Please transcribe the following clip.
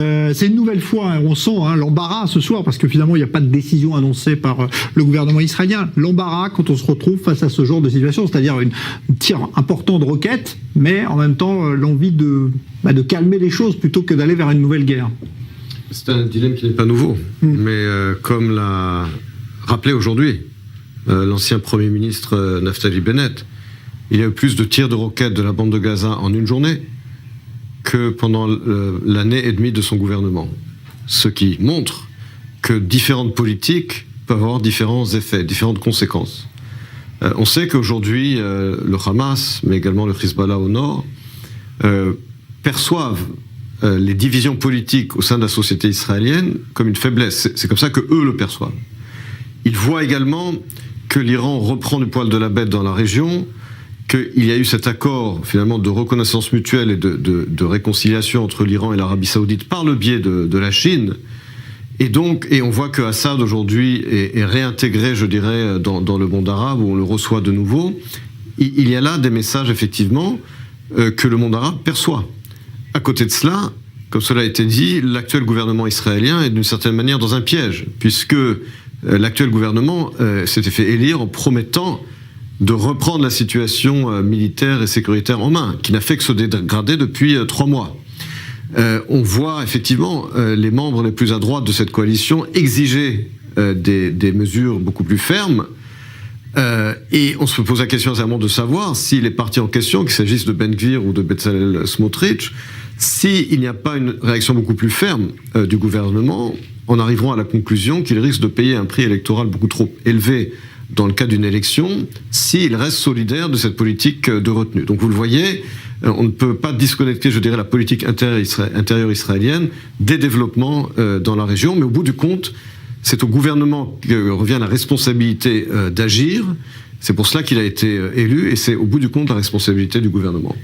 C'est une nouvelle fois, on sent l'embarras ce soir, parce que finalement, il n'y a pas de décision annoncée par le gouvernement israélien. L'embarras quand on se retrouve face à ce genre de situation, c'est-à-dire une tir important de roquettes, mais en même temps, l'envie de calmer les choses plutôt que d'aller vers une nouvelle guerre. C'est un dilemme qui n'est pas nouveau, mais comme l'a rappelé aujourd'hui l'ancien Premier ministre Naftali Bennett, il y a eu plus de tirs de roquettes de la bande de Gaza en une journée que pendant l'année et demie de son gouvernement. Ce qui montre que différentes politiques peuvent avoir différents effets, différentes conséquences. On sait qu'aujourd'hui, le Hamas, mais également le Hezbollah au nord, perçoivent les divisions politiques au sein de la société israélienne comme une faiblesse. C'est comme ça qu'eux le perçoivent. Ils voient également que l'Iran reprend du poil de la bête dans la région, qu'il y a eu cet accord finalement de reconnaissance mutuelle et de réconciliation entre l'Iran et l'Arabie Saoudite par le biais de la Chine. Et on voit que Assad aujourd'hui est réintégré, je dirais, dans le monde arabe, où on le reçoit de nouveau. Il y a là des messages, effectivement, que le monde arabe perçoit. À côté de cela, comme cela a été dit, l'actuel gouvernement israélien est d'une certaine manière dans un piège, puisque l'actuel gouvernement s'était fait élire en promettant de reprendre la situation militaire et sécuritaire en main, qui n'a fait que se dégrader depuis 3 mois. On voit effectivement les membres les plus à droite de cette coalition exiger des mesures beaucoup plus fermes, et on se pose la question sincèrement de savoir si les partis en question, qu'il s'agisse de Ben Gvir ou de Bezalel Smotrich, s'il n'y a pas une réaction beaucoup plus ferme du gouvernement, en arriveront à la conclusion qu'il risque de payer un prix électoral beaucoup trop élevé dans le cas d'une élection, s'il reste solidaire de cette politique de retenue. Donc vous le voyez, on ne peut pas disconnecter, je dirais, la politique intérieure israélienne des développements dans la région, mais au bout du compte, c'est au gouvernement que revient la responsabilité d'agir. C'est pour cela qu'il a été élu, et c'est au bout du compte la responsabilité du gouvernement.